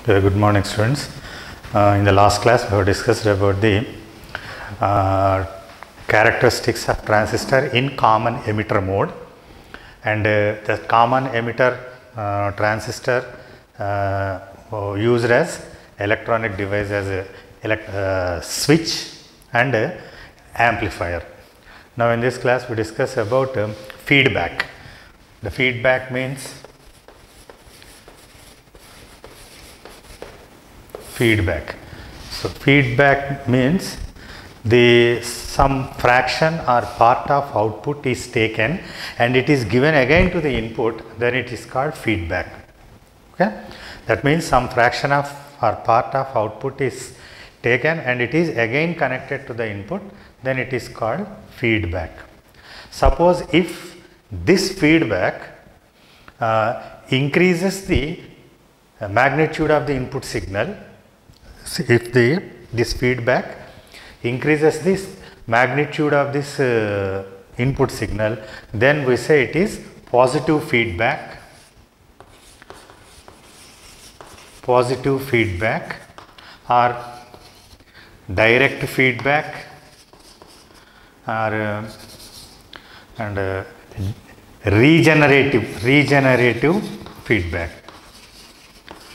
Good morning, students. In the last class, we have discussed about the characteristics of transistor in common emitter mode, and the common emitter transistor used as electronic device as a switch and amplifier. Now, in this class, we discuss about feedback. The feedback means feedback. So, feedback means some fraction or part of output is taken and it is given again to the input, then it is called feedback. Okay? That means some fraction of or part of output is taken and it is again connected to the input, then it is called feedback. Suppose if this feedback increases the magnitude of the input signal, if this feedback increases this magnitude of this input signal, then we say it is positive feedback. Positive feedback or direct feedback or regenerative feedback,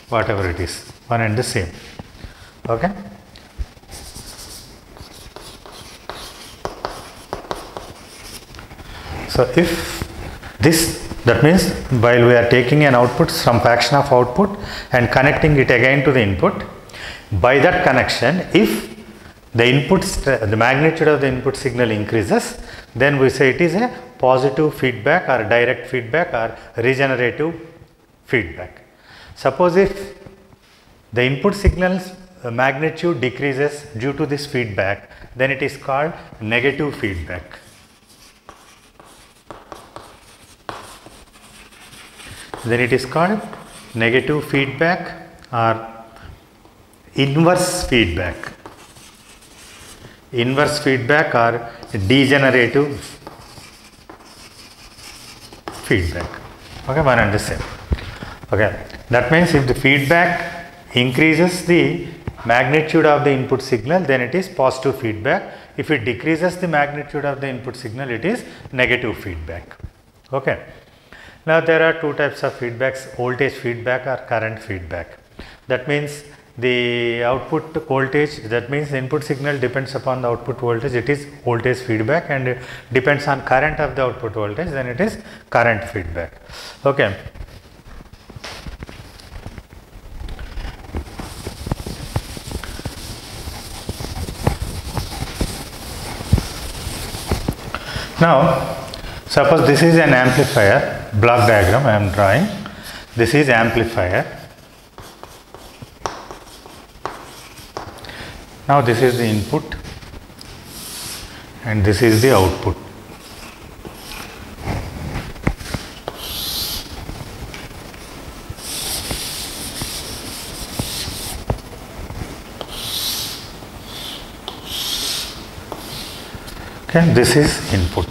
whatever it is, one and the same. Okay. So, if this, that means while we are taking an output, some fraction of output and connecting it again to the input, by that connection, if the magnitude of the input signal increases, then we say it is a positive feedback or direct feedback or regenerative feedback. Suppose if the input signal's magnitude decreases due to this feedback, then it is called negative feedback. Then it is called negative feedback or inverse feedback. Inverse feedback or degenerative feedback. Okay, one and the same. Okay, that means if the feedback increases the magnitude of the input signal, then it is positive feedback. If it decreases the magnitude of the input signal, it is negative feedback. Okay. Now, there are two types of feedbacks, voltage feedback or current feedback. That means the output voltage, that means the input signal depends upon the output voltage, it is voltage feedback, and it depends on current of the output voltage, then it is current feedback. Okay. Now, suppose this is an amplifier, block diagram I am drawing, this is amplifier. Now, this is the input and this is the output. Okay, this is input.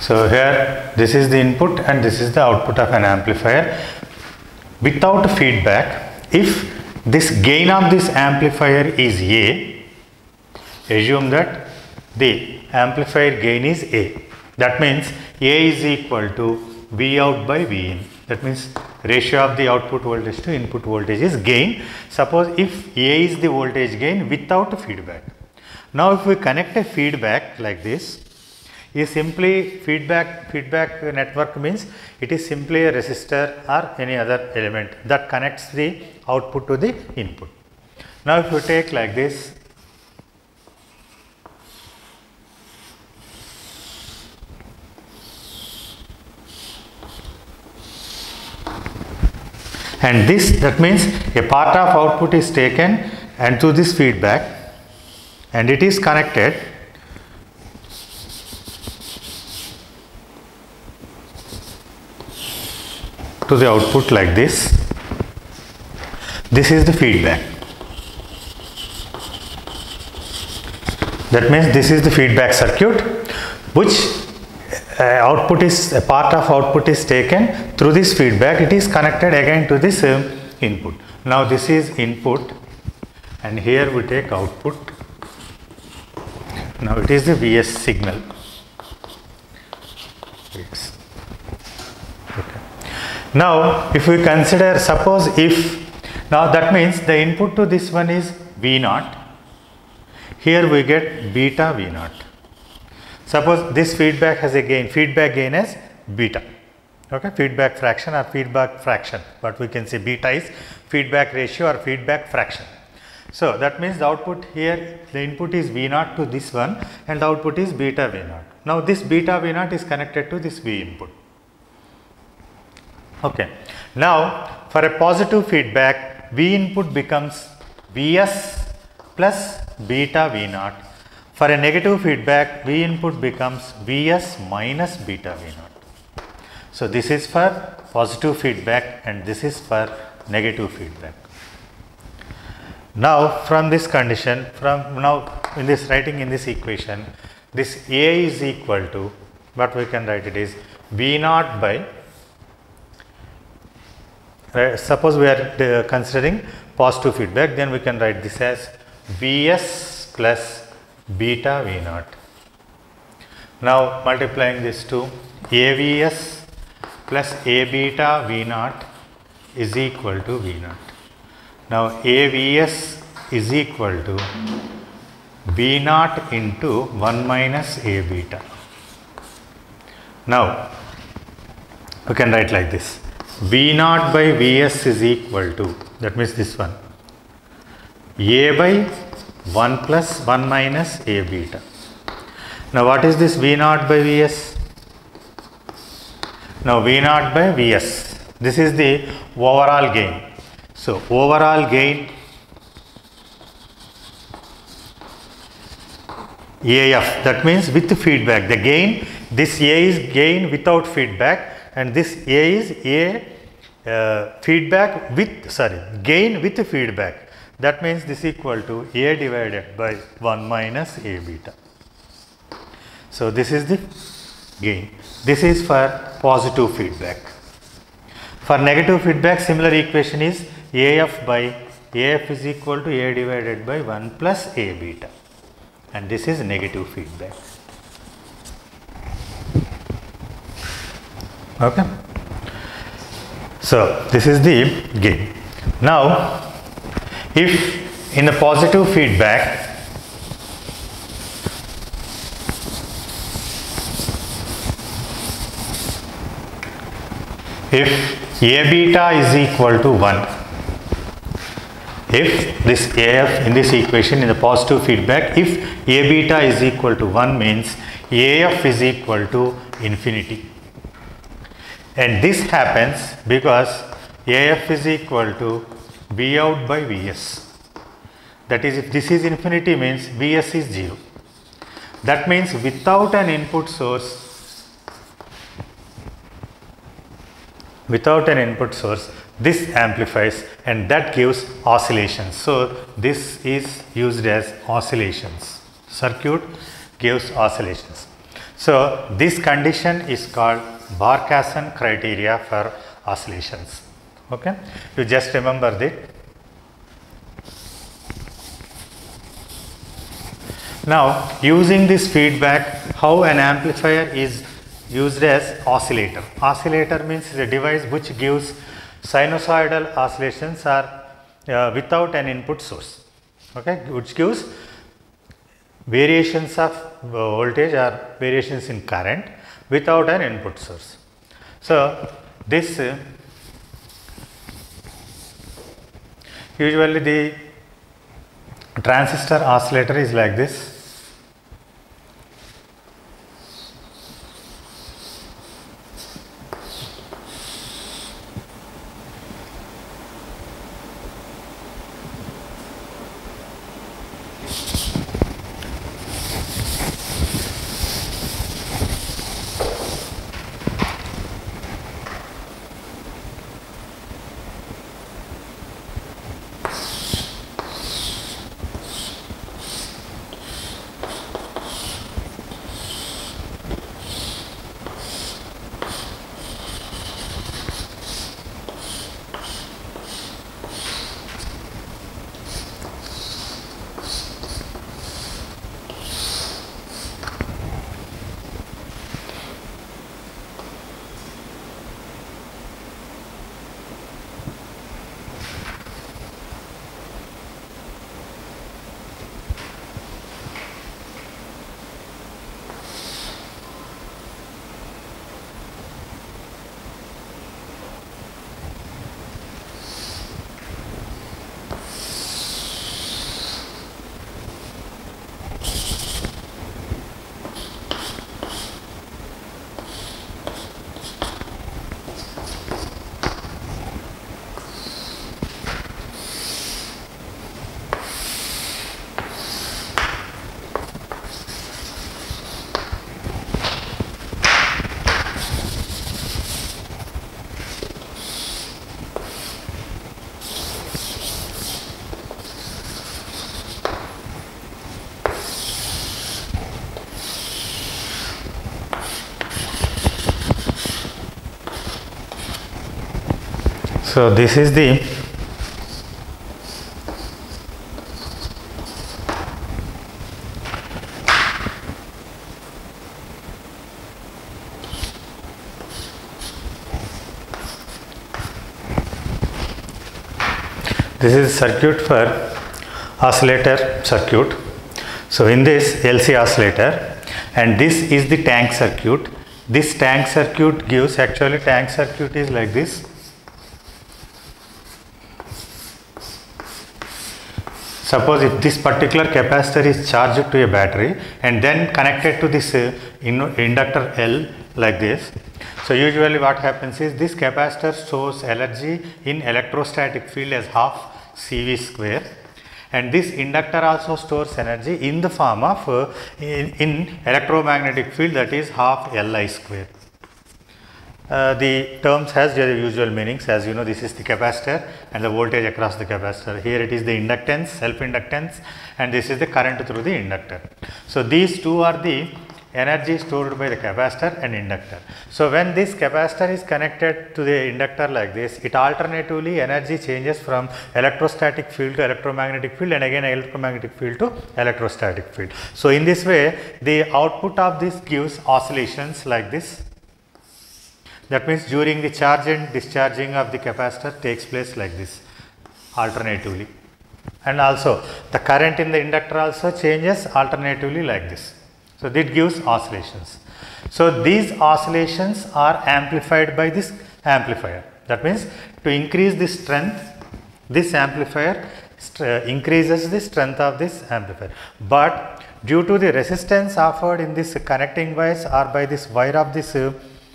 So, here this is the input and this is the output of an amplifier. Without feedback, if this gain of this amplifier is A, assume that the amplifier gain is A. That means A is equal to V out by V in. That means ratio of the output voltage to input voltage is gain. Suppose if A is the voltage gain without feedback. Now, if we connect a feedback like this, is simply feedback network means it is simply a resistor or any other element that connects the output to the input. Now, if you take like this, and this, that means a part of output is taken and to this feedback and it is connected to the output like this. This is the feedback. That means this is the feedback circuit, which output is a part of output is taken through this feedback. It is connected again to this input. Now this is input and here we take output. Now it is the Vs signal. Yes. Okay. Now if we consider, suppose if, now that means the input to this one is V0. Here we get beta V0. Suppose this feedback has a gain, feedback gain is beta. Okay, feedback fraction or feedback fraction, but we can say beta is feedback ratio or feedback fraction. So that means the output here, the input is V0 to this one and the output is beta V0. Now this beta V0 is connected to this V input. Okay. Now for a positive feedback, V input becomes Vs plus beta V0. For a negative feedback, V input becomes Vs minus beta V0. So this is for positive feedback and this is for negative feedback. Now from this condition, from now in this writing in this equation, this A is equal to, what we can write it is V0 by, suppose we are considering positive feedback, then we can write this as Vs plus beta V0. Now multiplying this to AVs plus A beta V0 is equal to V0. Now AVs is equal to V0 into 1 minus A beta. Now we can write like this, V0 by Vs is equal to, that means this one, A by 1 plus 1 minus A beta. Now what is this V0 by Vs? Now V0 by Vs, this is the overall gain. So overall gain AF, that means with feedback, the gain, this A is gain without feedback and this A is A feedback with, gain with feedback. That means this equal to A divided by 1 minus A beta. So this is the gain. This is for positive feedback. For negative feedback, similar equation is AF by AF is equal to A divided by 1 plus A beta. And this is negative feedback. Okay. So this is the gain. Now if in a positive feedback, if A beta is equal to 1, if this AF in this equation in the positive feedback, if A beta is equal to 1 means AF is equal to infinity. And this happens because AF is equal to V out by Vs. That is, if this is infinity means Vs is 0. That means without an input source, this amplifies and that gives oscillations. So this is used as oscillations. Circuit gives oscillations. So this condition is called Barkhausen criteria for oscillations. Okay, you just remember that. Now using this feedback, how an amplifier is used as oscillator. Oscillator means the device which gives sinusoidal oscillations are without an input source. Okay, which gives variations of voltage or variations in current without an input source. So this usually the transistor oscillator is like this. So this is the circuit for oscillator circuit. So in this LC oscillator, and this is the tank circuit. This tank circuit gives, actually tank circuit is like this. Suppose if this particular capacitor is charged to a battery and then connected to this inductor L like this. So usually what happens is this capacitor stores energy in electrostatic field as half CV square, and this inductor also stores energy in the form of in electromagnetic field, that is half Li square. The terms has their usual meanings. As you know, this is the capacitor and the voltage across the capacitor. Here it is the inductance, self inductance, and this is the current through the inductor. So these two are the energy stored by the capacitor and inductor. So when this capacitor is connected to the inductor like this, it alternatively energy changes from electrostatic field to electromagnetic field, and again electromagnetic field to electrostatic field. So in this way, the output of this gives oscillations like this. That means during the charge and discharging of the capacitor takes place like this alternatively, and also the current in the inductor also changes alternatively like this. So that gives oscillations. So these oscillations are amplified by this amplifier. That means to increase the strength, this amplifier increases the strength of this amplifier. But due to the resistance offered in this connecting wires or by this wire of this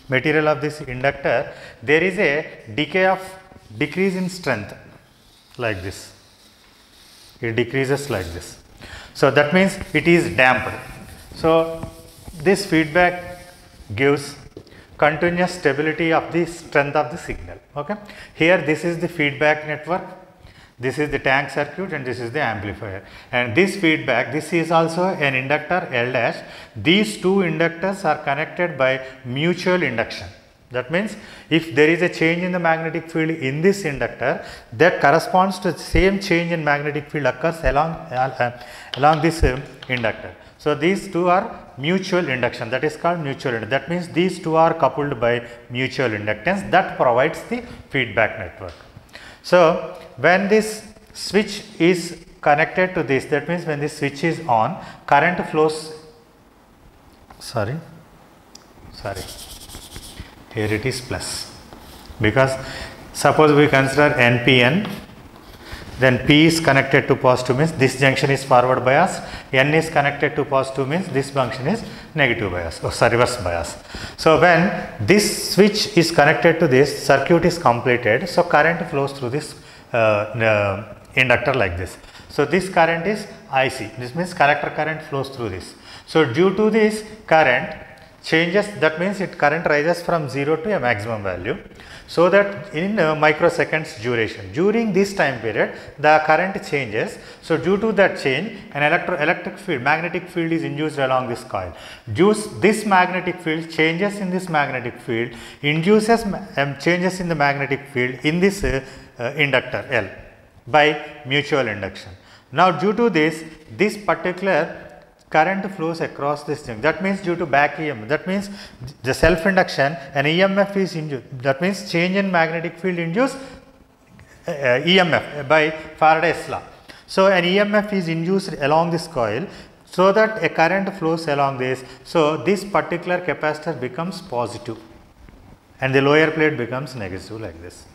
material of this inductor, there is a decrease in strength like this. It decreases like this. So that means it is damped. So this feedback gives continuous stability of the strength of the signal. Okay. Here this is the feedback network, this is the tank circuit, and this is the amplifier. And this feedback, this is also an inductor L dash. These two inductors are connected by mutual induction. That means if there is a change in the magnetic field in this inductor, that corresponds to the same change in magnetic field occurs along this inductor. So these two are mutual induction, that is called mutual induction. That means these two are coupled by mutual inductance, that provides the feedback network. So when this switch is connected to this, that means when this switch is on, current flows, here it is plus, because suppose we consider NPN, then P is connected to positive means this junction is forward bias, N is connected to positive means this junction is negative bias or reverse bias. So when this switch is connected to this, circuit is completed, so current flows through this inductor like this. So this current is IC, this means collector current flows through this. So due to this current changes, that means it current rises from 0 to a maximum value. So that in microseconds duration, during this time period the current changes. So due to that change, an electric field, magnetic field is induced along this coil. This magnetic field, changes in this magnetic field induces changes in the magnetic field in this inductor L by mutual induction. Now due to this particular current flows across this thing, that means due to back EMF, that means the self induction, an EMF is induced, that means change in magnetic field induced EMF by Faraday's law. So an EMF is induced along this coil, so that a current flows along this. So this particular capacitor becomes positive and the lower plate becomes negative like this.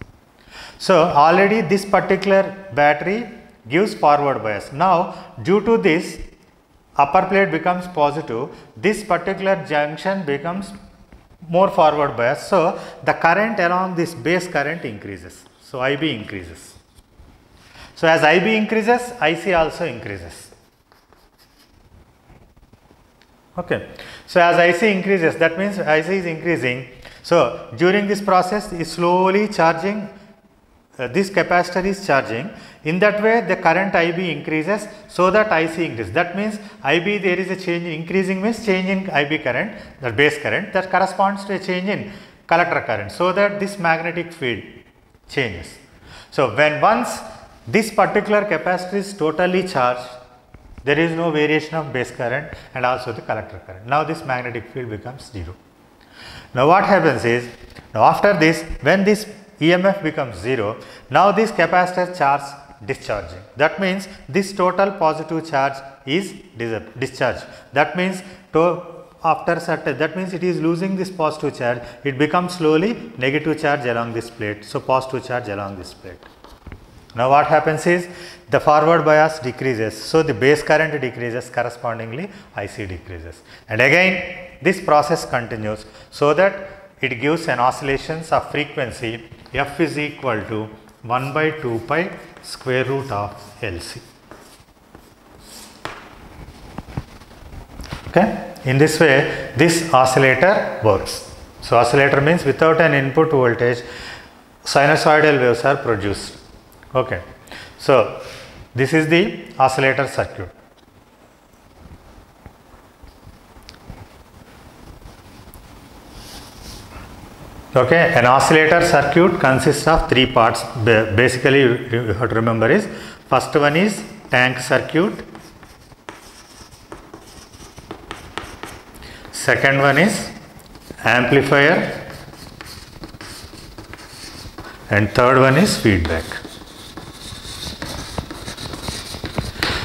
So already this particular battery gives forward bias. Now due to this, upper plate becomes positive, this particular junction becomes more forward bias. So the current along this base current increases. So IB increases. So as IB increases, IC also increases. Okay. So as IC increases, that means IC is increasing. So during this process is slowly charging, this capacitor is charging. In that way the current IB increases, so that IC increases. That means IB, there is a change, increasing means change in IB current, the base current, that corresponds to a change in collector current. So that this magnetic field changes. So when once this particular capacitor is totally charged, there is no variation of base current and also the collector current. Now this magnetic field becomes 0. Now what happens is, now after this, when this EMF becomes 0, now this capacitor charge discharging. That means this total positive charge is discharged. That means that means it is losing this positive charge. It becomes slowly negative charge along this plate. So positive charge along this plate. Now what happens is the forward bias decreases. So the base current decreases, correspondingly IC decreases. And again this process continues so that it gives an oscillations of frequency f is equal to 1 by 2 pi square root of LC. Okay. In this way this oscillator works. So oscillator means without an input voltage sinusoidal waves are produced. Okay. So this is the oscillator circuit. Okay, an oscillator circuit consists of 3 parts. Basically, you have to remember is, first one is tank circuit, second one is amplifier, and third one is feedback.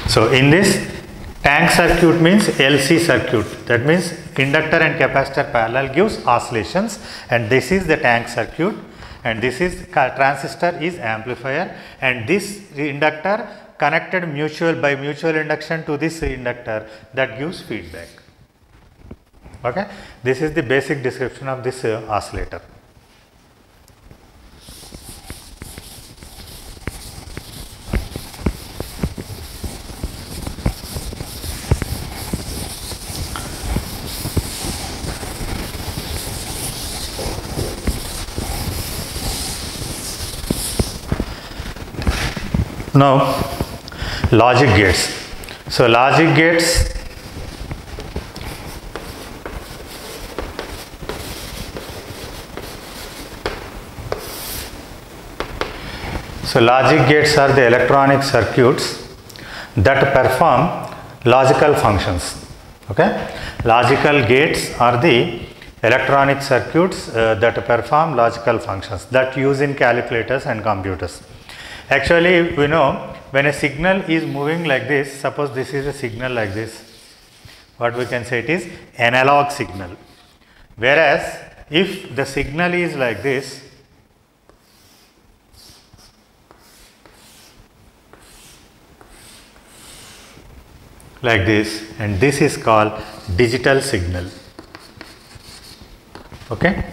So in this tank circuit means LC circuit, that means inductor and capacitor parallel gives oscillations, and this is the tank circuit, and this is transistor is amplifier, and this inductor connected by mutual induction to this inductor, that gives feedback. Okay, this is the basic description of this oscillator. Now logic gates. So logic gates are the electronic circuits that perform logical functions. Okay, logical gates are the electronic circuits that perform logical functions that use in calculators and computers. Actually, we know when a signal is moving like this, suppose this is a signal like this, what we can say, it is analog signal. Whereas if the signal is like this, and this is called digital signal. Okay,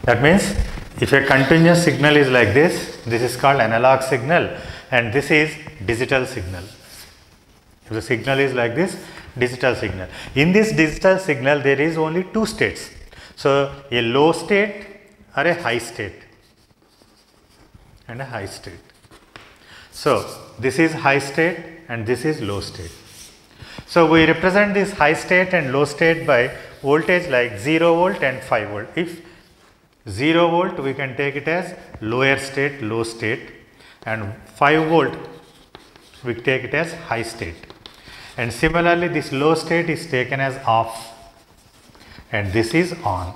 that means if a continuous signal is like this is called analog signal, and this is digital signal. If the signal is like this, digital signal. In this digital signal, there is only 2 states. So a low state or a high state, and a high state. So this is high state and this is low state. So we represent this high state and low state by voltage like 0 volt and 5 volt. If 0 volt, we can take it as lower state, low state, and 5 volt we take it as high state. And similarly, this low state is taken as off, and this is on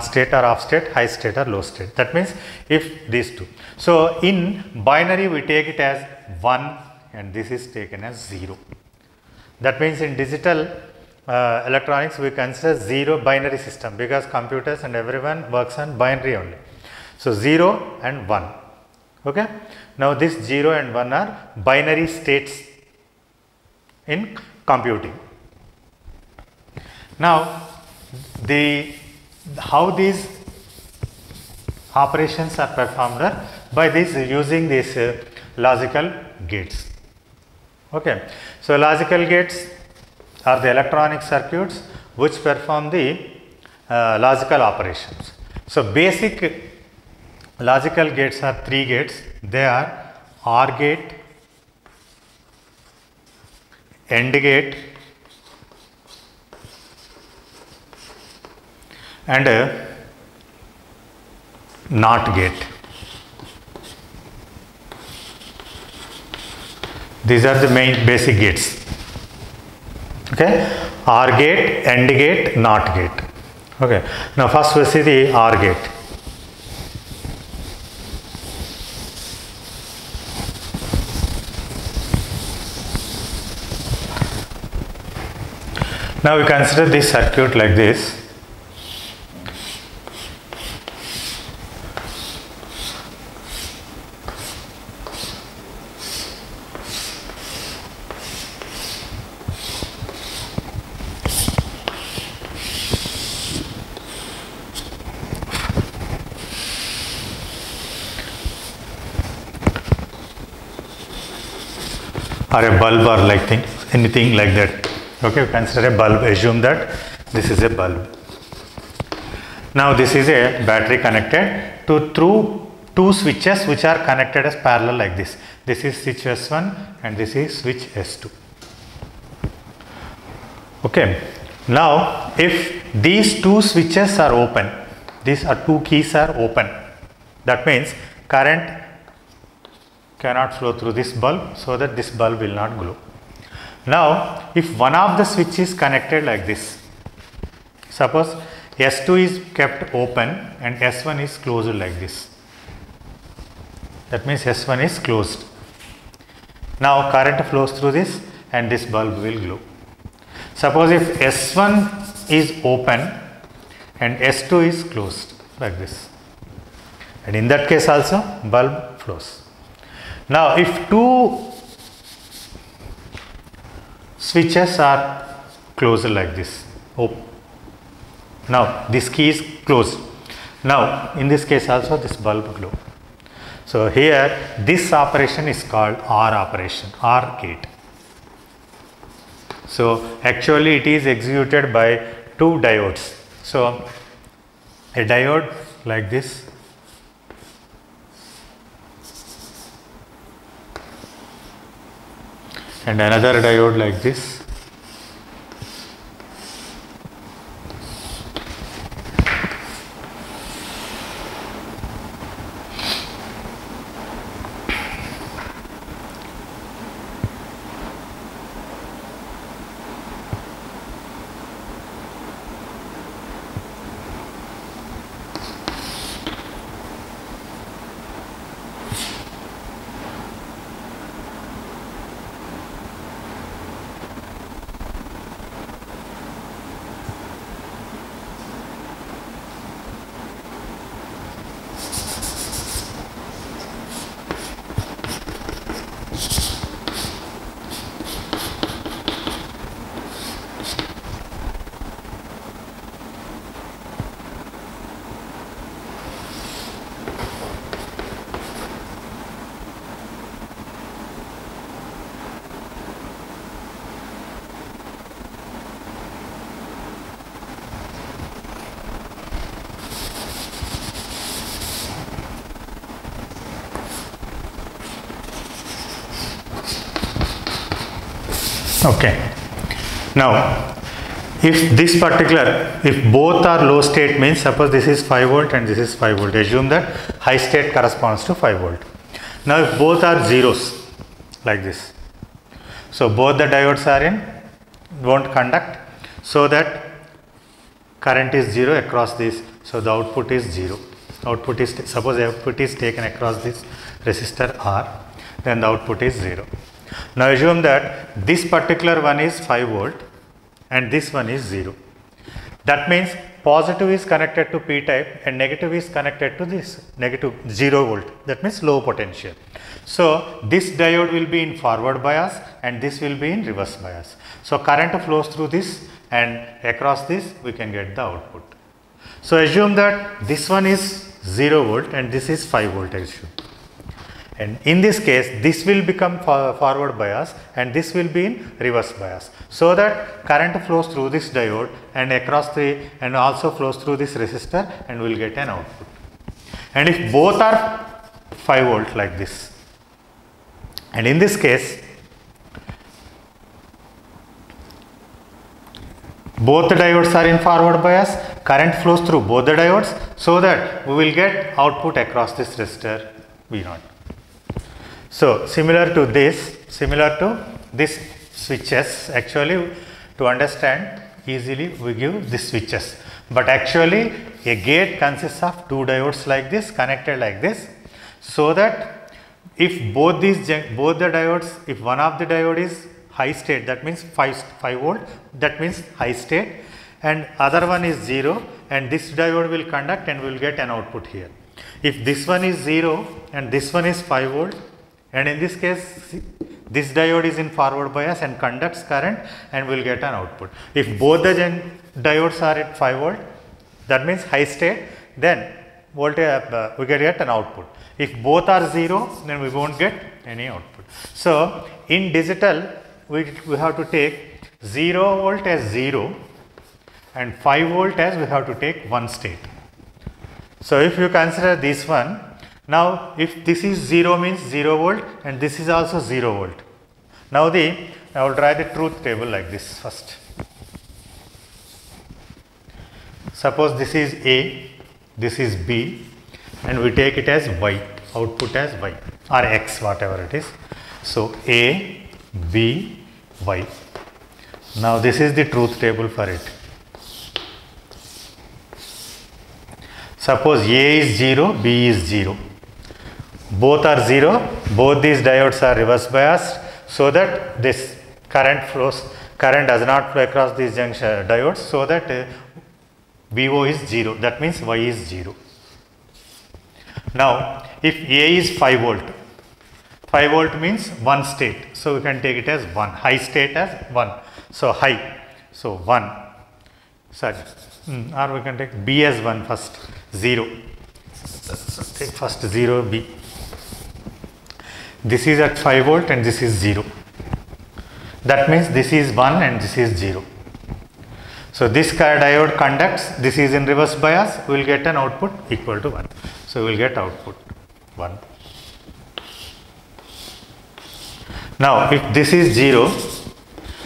state or off state, high state or low state. That means if these two. So in binary we take it as 1 and this is taken as 0. That means in digital electronics we consider 0 binary system, because computers and everyone works on binary only. So 0 and 1. Okay. Now this 0 and 1 are binary states in computing. Now how these operations are performed are by this using these logical gates. Okay. So logical gates are the electronic circuits which perform the logical operations. So basic logical gates are 3 gates. They are OR gate, AND gate, and NOT gate. These are the main basic gates. Okay, OR gate, AND gate, NOT gate. Okay, now first we see the OR gate. Now we consider this circuit like this. Or a bulb or like thing, anything like that. Okay, consider a bulb, assume that this is a bulb. Now this is a battery connected to through two switches which are connected as parallel like this. This is switch S1 and this is switch S2. Okay, now if these two switches are open, these are two keys are open, that means current cannot flow through this bulb, so that this bulb will not glow. Now if one of the switch is connected like this, suppose S2 is kept open and S1 is closed like this, that means S1 is closed. Now current flows through this and this bulb will glow. Suppose if S1 is open and S2 is closed like this, and in that case also bulb flows. Now if two switches are closed like this, now this key is closed. Now in this case also this bulb glow. So here this operation is called OR operation, OR gate. So actually it is executed by two diodes. So a diode like this, and another diode like this, okay. Now if this particular, if both are low state, means suppose this is 5 volt and this is 5 volt, assume that high state corresponds to 5 volt. Now if both are zeros like this, so both the diodes are in, won't conduct, so that current is 0 across this, so the output is 0. Output is, suppose output is taken across this resistor R, then the output is 0. Now assume that this particular one is 5 volt and this one is 0. That means positive is connected to P type and negative is connected to this negative 0 volt. That means low potential. So this diode will be in forward bias and this will be in reverse bias. So current flows through this and across this we can get the output. So assume that this one is 0 volt and this is 5 volt assume. And in this case, this will become forward bias and this will be in reverse bias. So that current flows through this diode and across the, and also flows through this resistor and we will get an output. And if both are 5 volt like this, and in this case, both the diodes are in forward bias, current flows through both the diodes so that we will get output across this resistor V0. So similar to this switches, actually to understand easily we give this switches, but actually a gate consists of two diodes like this connected like this, so that if both the diodes, if one of the diode is high state, that means 5 volt, that means high state, and other one is 0, and this diode will conduct and we will get an output here. If this one is 0 and this one is 5 volt, and in this case this diode is in forward bias and conducts current, and we will get an output. If both the diodes are at 5 volt, that means high state, then voltage we can get an output. If both are 0, then we won't get any output. So in digital we have to take 0 volt as 0 and 5 volt as we have to take one state. So if you consider this one, now if this is 0 means 0 volt and this is also 0 volt. Now I will draw the truth table like this first. Suppose this is A, this is B, and we take it as Y, output as Y or X, whatever it is. So A, B, Y. Now this is the truth table for it. Suppose A is 0, B is 0. Both are 0, both these diodes are reverse biased, so that this current does not flow across these junction diodes, so that VO is 0, that means Y is 0. Now if A is 5 volt, 5 volt means one state, so we can take it as 1, high state as 1, so high, so 1, sorry, or we can take B as 1 first, 0, so take first 0 B. This is at 5 volt and this is 0. That means this is 1 and this is 0. So this diode conducts, this is in reverse bias, we will get an output equal to 1. So we will get output 1. Now if this is 0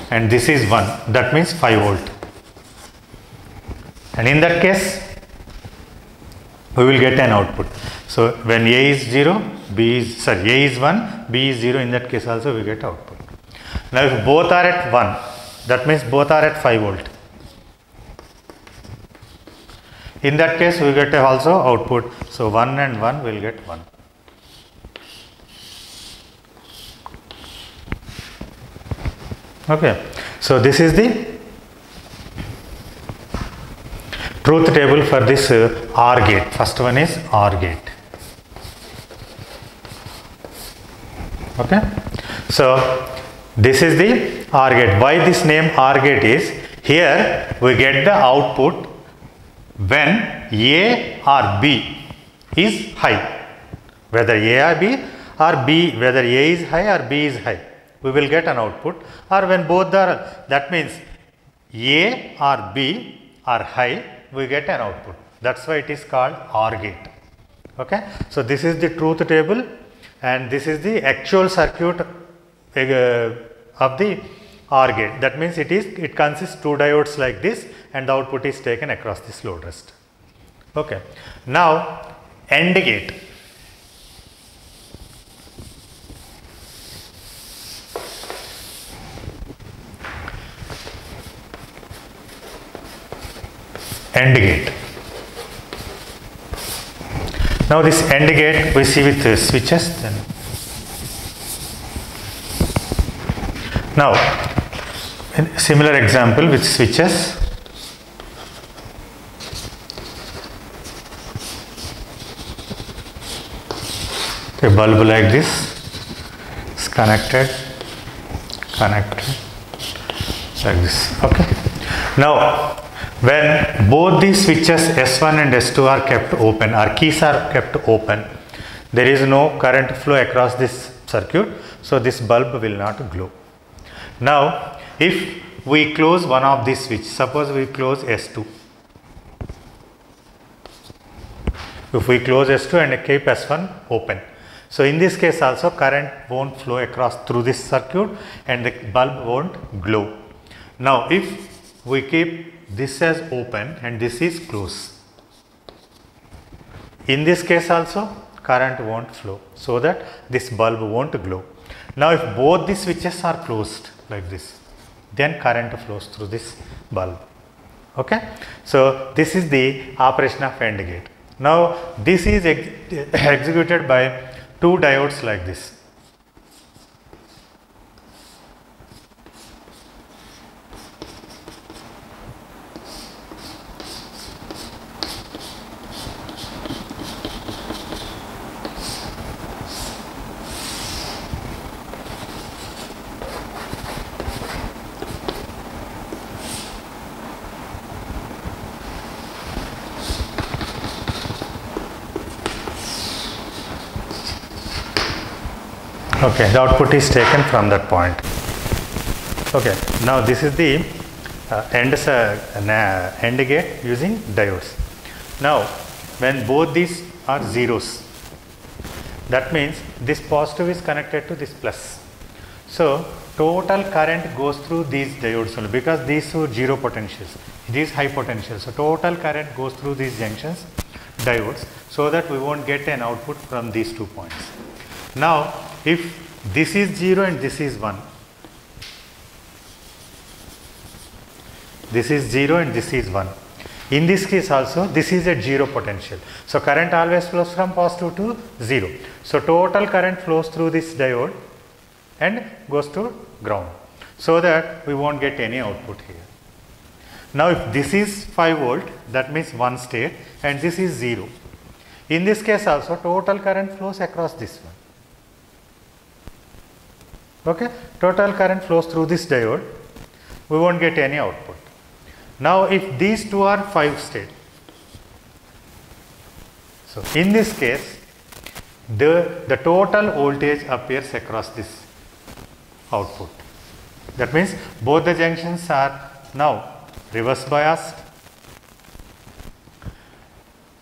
and this is 1, that means 5 volt. And in that case, we will get an output. So when A is 0, A is 1, B is 0, in that case also we get output. Now if both are at 1, that means both are at 5 volt. In that case we get also output. So 1 and 1 will get 1. Okay. So this is the truth table for this OR gate. First one is OR gate. Okay. So this is the OR gate. Why this name OR gate is, here we get the output when A or B is high. Whether A or B or B, whether A is high or B is high, we will get an output. Or when both are, that means A or B are high, we get an output. That's why it is called OR gate. Okay. So this is the truth table, and this is the actual circuit of the OR gate. That means it consists two diodes like this, and the output is taken across this load resistor. Okay. Now AND gate. AND gate. Now this AND gate we see with switches. Then now in similar example with switches. A bulb like this is connected like this. Okay. Now when both these switches S1 and S2 are kept open, or keys are kept open, there is no current flow across this circuit, so this bulb will not glow. Now if we close one of these switches, suppose we close S2. If we close S2 and keep S1 open, so in this case also current won't flow across through this circuit and the bulb won't glow. Now if we keep this as open and this is close. In this case also current won't flow, so that this bulb won't glow. Now if both the switches are closed like this, then current flows through this bulb. Okay. So this is the operation of AND gate. Now this is executed by two diodes like this. Okay, the output is taken from that point. Okay, now this is the AND gate using diodes. Now, when both these are zeros, that means this positive is connected to this plus. So, total current goes through these diodes only, because these are zero potentials, these high potentials. So, total current goes through these junctions, diodes, so that we won't get an output from these 2 points. Now, if this is 0 and this is 1, this is 0 and this is 1. In this case also, this is at 0 potential. So, current always flows from positive to 0. So, total current flows through this diode and goes to ground, so that we won't get any output here. Now, if this is 5 volt, that means one state, and this is 0. In this case also, total current flows across this one. Okay, total current flows through this diode, we won't get any output. Now, if these two are 5 state, so in this case, the total voltage appears across this output. That means both the junctions are now reverse biased,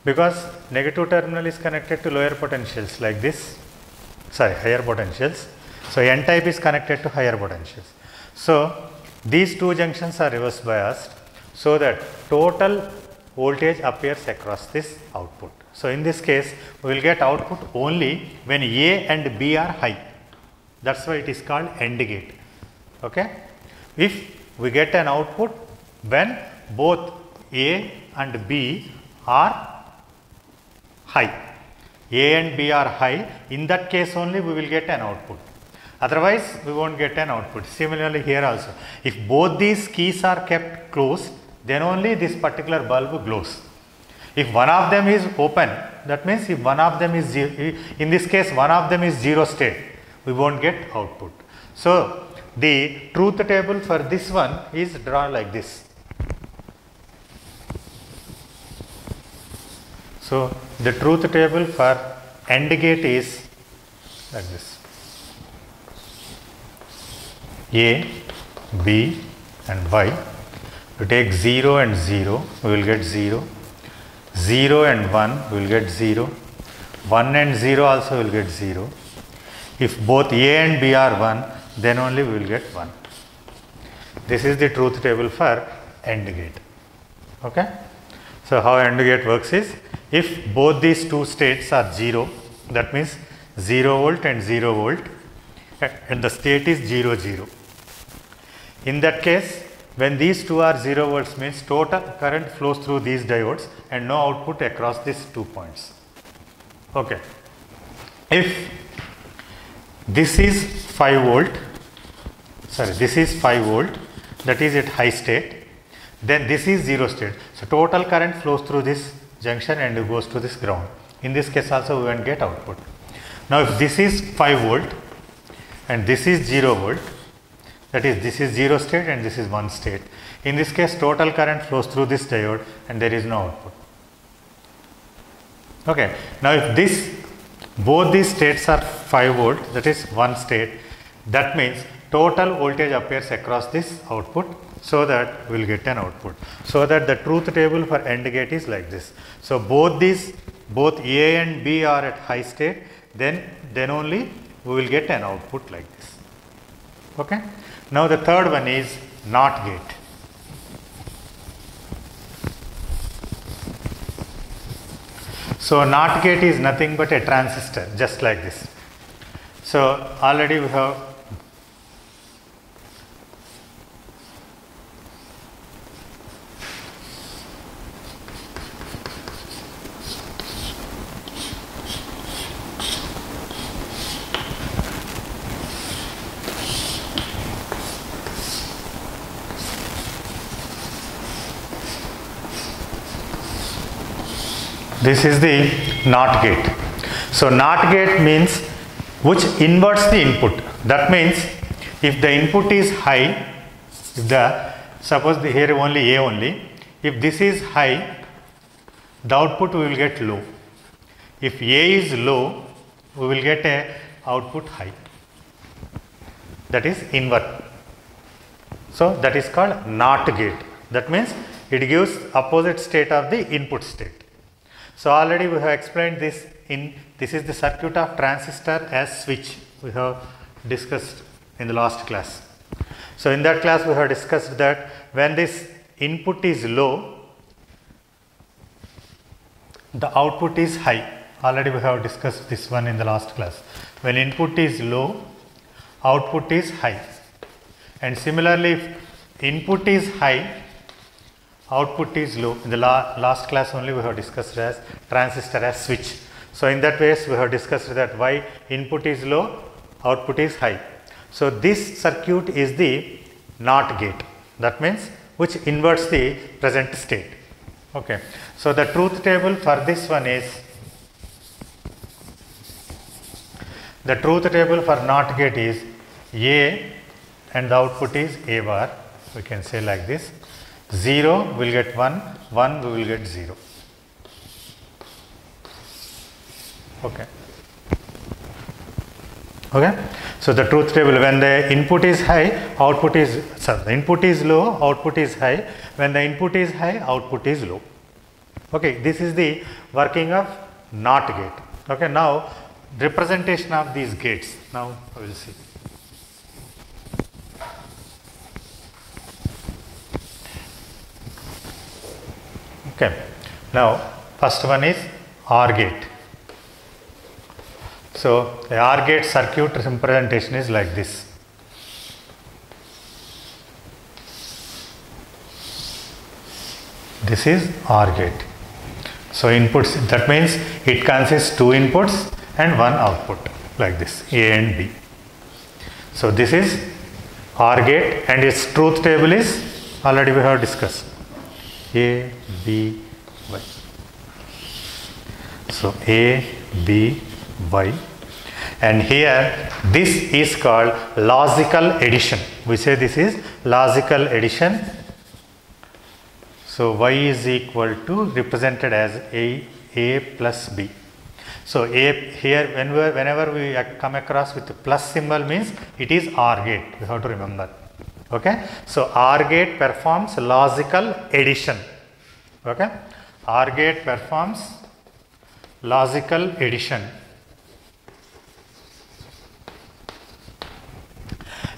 because negative terminal is connected to lower potentials like this, higher potentials. So, N type is connected to higher potentials. So, these two junctions are reverse biased, so that total voltage appears across this output. So, in this case, we will get output only when A and B are high. That is why it is called AND gate. Okay? If we get an output when both A and B are high, A and B are high, in that case only we will get an output. Otherwise, we won't get an output. Similarly, here also, if both these keys are kept closed, then only this particular bulb glows. If one of them is open, that means if one of them is zero, in this case one of them is 0 state, we won't get output. So, the truth table for this one is drawn like this. So, the truth table for AND gate is like this. A, B and Y. We take 0 and 0, we will get 0. 0 and 1, we will get 0. 1 and 0 also will get 0. If both A and B are 1, then only we will get 1. This is the truth table for AND gate. Okay? So, how AND gate works is, if both these two states are 0, that means 0 volt and 0 volt, and the state is 0 0. In that case, when these two are 0 volts, means total current flows through these diodes and no output across these 2 points. Okay. If this is 5 volt, this is 5 volt, that is at high state, then this is 0 state. So, total current flows through this junction and goes to this ground. In this case also we won't get output. Now, if this is 5 volt and this is 0 volt, that is, this is 0 state and this is 1 state. In this case, total current flows through this diode and there is no output. Okay. Now, if both these states are 5 volt, that is 1 state, that means total voltage appears across this output, so that we will get an output. So, that the truth table for AND gate is like this. So, both A and B are at high state, then only we will get an output like this. Okay. Now, the third one is NOT gate. So NOT gate is nothing but a transistor, just like this. So already we have this is the NOT gate. So NOT gate means which inverts the input. That means if the input is high, suppose here only A only, if this is high, the output we will get low. If A is low, we will get a output high. That is invert. So that is called NOT gate. That means it gives opposite state of the input state. So already we have explained this this is the circuit of transistor as switch we have discussed in the last class. So in that class we have discussed that when this input is low, the output is high. Already we have discussed this one in the last class. When input is low, output is high. And similarly, if input is high, output is low. In the last class only we have discussed as transistor as switch. So in that way we have discussed that why input is low, output is high. So this circuit is the NOT gate. That means which inverts the present state. Okay. So the truth table for this one is, the truth table for NOT gate is A and the output is A bar. We can say like this. 0 will get 1, 1 we will get 0. Okay. Okay. So the truth table, when the input is high, output is, sorry, the input is low, output is high. When the input is high, output is low. Okay. This is the working of NOT gate. Okay. Now representation of these gates. Now we will see. Okay. Now first one is OR gate. So the OR gate circuit representation is like this. This is OR gate. So inputs, that means it consists two inputs and one output, like this, A and B. So this is OR gate and its truth table is already we have discussed. A, B, Y. So A, B, Y. And here this is called logical addition. We say this is logical addition. So Y is equal to represented as A plus B. So A here whenever we come across with the plus symbol means it is OR gate. We have to remember. Okay. So OR gate performs logical addition. Okay. OR gate performs logical addition.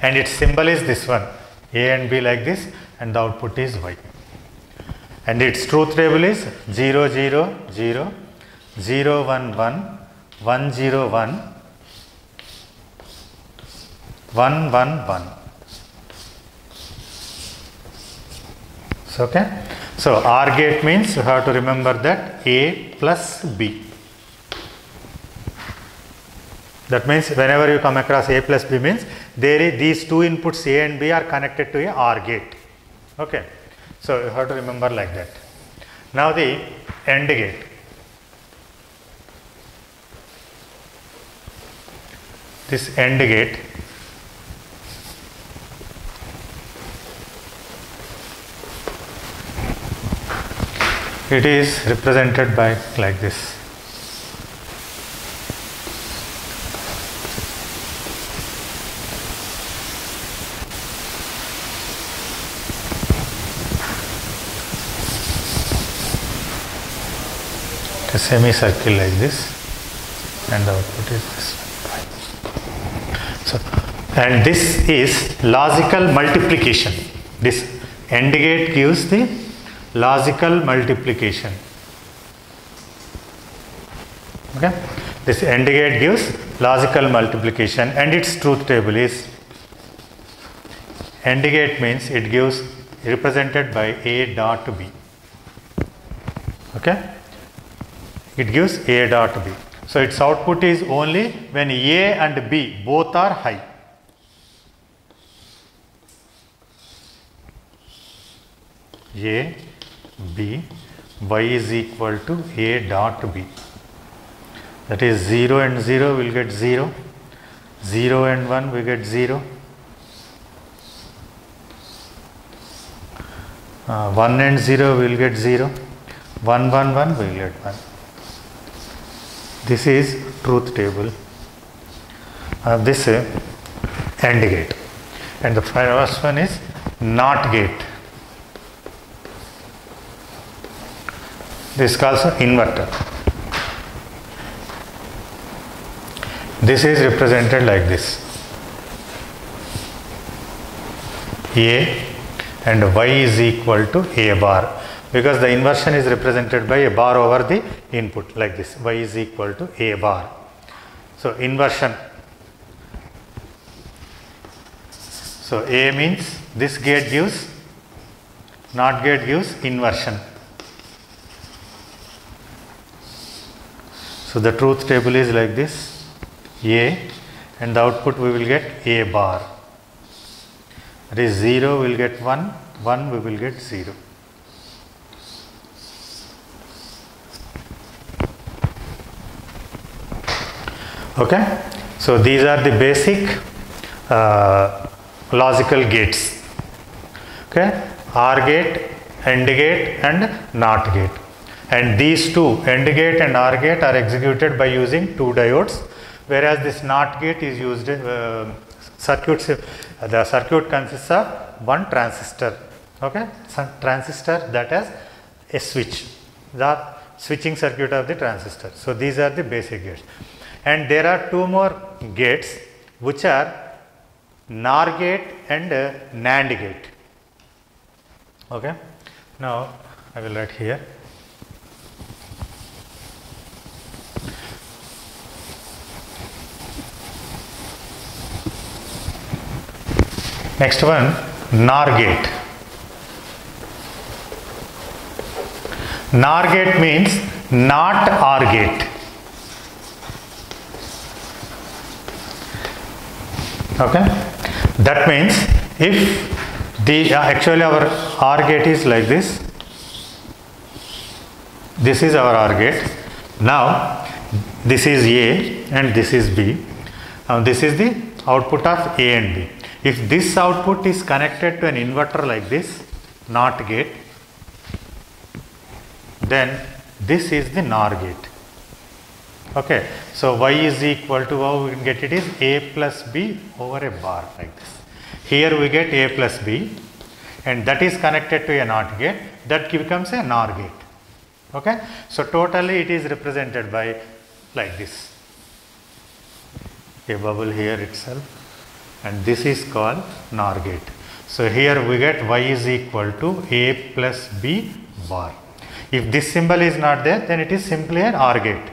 And its symbol is this one, A and B like this, and the output is Y. And its truth table is 0, 0, 0, 0, 1, 1, 1, 0, 1, 1, 1, 1. So, okay. So, OR gate means you have to remember that A plus B. That means whenever you come across A plus B means these two inputs A and B are connected to a OR gate. Okay. So you have to remember like that. Now the AND gate. This AND gate it is represented by like this. A semicircle like this, and the output is this one. So, and this is logical multiplication. This AND gate gives the logical multiplication. Okay, this AND gate gives logical multiplication, and its truth table is AND gate means it gives represented by A dot B. Okay, it gives A dot B. So its output is only when A and B both are high. A, B, Y is equal to A dot B. That is 0 and 0 will get 0, 0 and 1 we get 0, 1 and 0 will get 0, 1, 1, 1 will get 1. This is truth table of this AND gate. And the first one is NOT gate. This is called inverter. This is represented like this. A and Y is equal to A bar, because the inversion is represented by a bar over the input like this. Y is equal to A bar. So inversion. So A means this gate gives, NOT gate gives inversion. So the truth table is like this. A, and the output we will get A bar. That is 0 will get 1, 1 we will get 0. Okay, so these are the basic logical gates. Okay, OR gate, AND gate, and NOT gate. And these two, AND gate and OR gate, are executed by using two diodes, whereas this NOT gate is used circuits. The circuit consists of one transistor. Okay, some transistor that has a switch, the switching circuit of the transistor. So these are the basic gates, and there are two more gates which are NOR gate and NAND gate. Okay, now I will write here. Next one, NOR gate. NOR gate means not OR gate. Okay, that means if the actually our OR gate is like this. This is our OR gate. Now this is A and this is B. Now this is the output of A and B. If this output is connected to an inverter like this, NOT gate, then this is the NOR gate. Okay, so Y is equal to, how we can get it is A plus B over a bar like this. Here we get A plus B, and that is connected to a NOT gate, that becomes a NOR gate. Okay, so totally it is represented by like this, a bubble here itself. And this is called NOR gate. So here we get Y is equal to A plus B bar. If this symbol is not there, then it is simply an OR gate.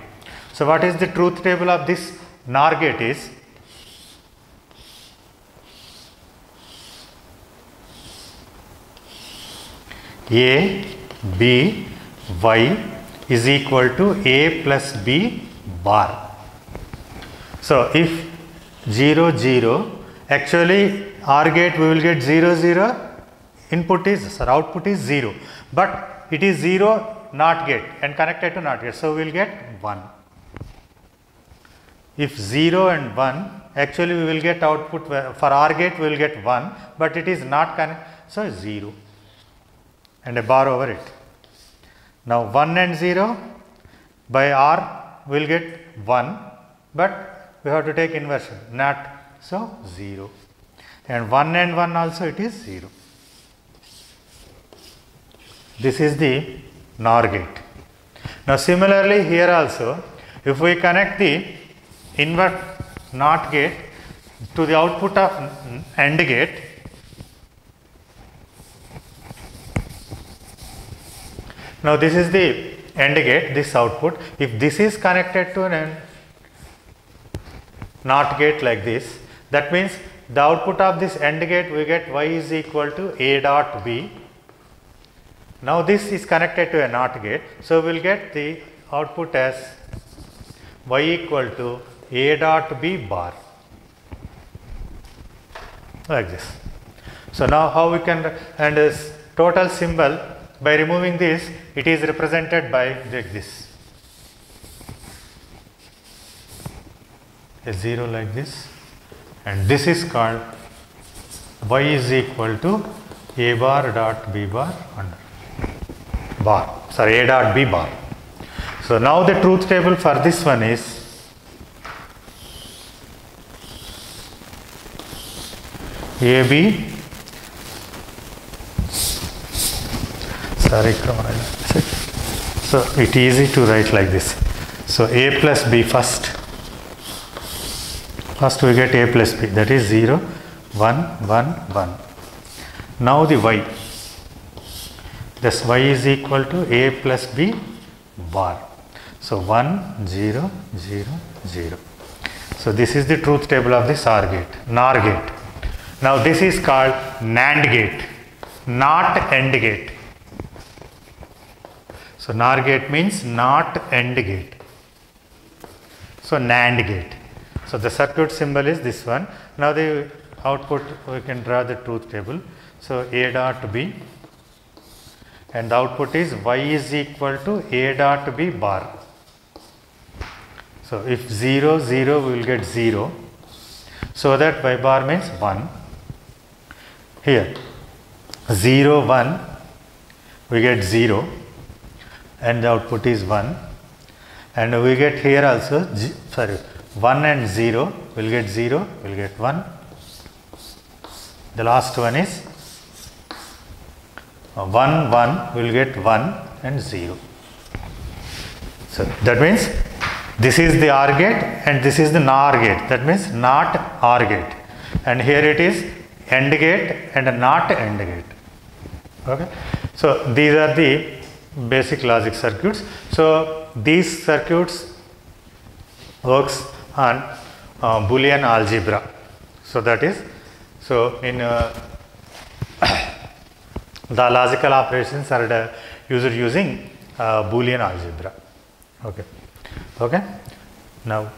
So what is the truth table of this NOR gate is A, B, Y is equal to A plus B bar. So if 0, 0, actually OR gate we will get 0, 0, input is, output is 0, but it is 0 NOT gate and connected to NOT gate, so we will get 1. If 0 and 1, actually we will get output for OR gate we will get 1, but it is not connected, so 0 and a bar over it. Now 1 and 0 by OR we will get 1, but we have to take inversion, not, so 0, and 1 and 1 also it is 0. This is the NOR gate. Now similarly here also, if we connect the invert NOT gate to the output of AND gate, now this is the AND gate, this output, if this is connected to an NOT gate like this, that means the output of this AND gate we get y is equal to A dot B. Now this is connected to a NOT gate, so we will get the output as y equal to A dot B bar, like this. So now how we can, and this total symbol, by removing this, it is represented by like this, a 0 like this, and this is called y is equal to A bar dot B bar under bar, sorry, A dot B bar. So now the truth table for this one is AB, sorry, so it is easy to write like this. So A plus B first we get A plus B, that is 0, 1, 1, 1. Now the y, this y is equal to A plus B bar. So 1, 0, 0, 0. So this is the truth table of this OR gate, NOR gate. Now this is called NAND gate, not AND gate. So NOR gate means not AND gate. So NAND gate. So the circuit symbol is this one. Now the output, we can draw the truth table. So A dot B, and the output is y is equal to A dot B bar. So if 0, 0, we will get 0. So that y bar means 1. Here 0, 1, we get 0, and the output is 1. And we get here also, 1 and 0, we will get 0, we will get 1. The last one is 1, 1, we will get 1 and 0. So that means this is the OR gate and this is the NOR gate, that means not OR gate. And here it is AND gate and not AND gate. Okay. So these are the basic logic circuits. So these circuits works on Boolean algebra. So that is, so in the logical operations are used using Boolean algebra. Okay. Okay. Now.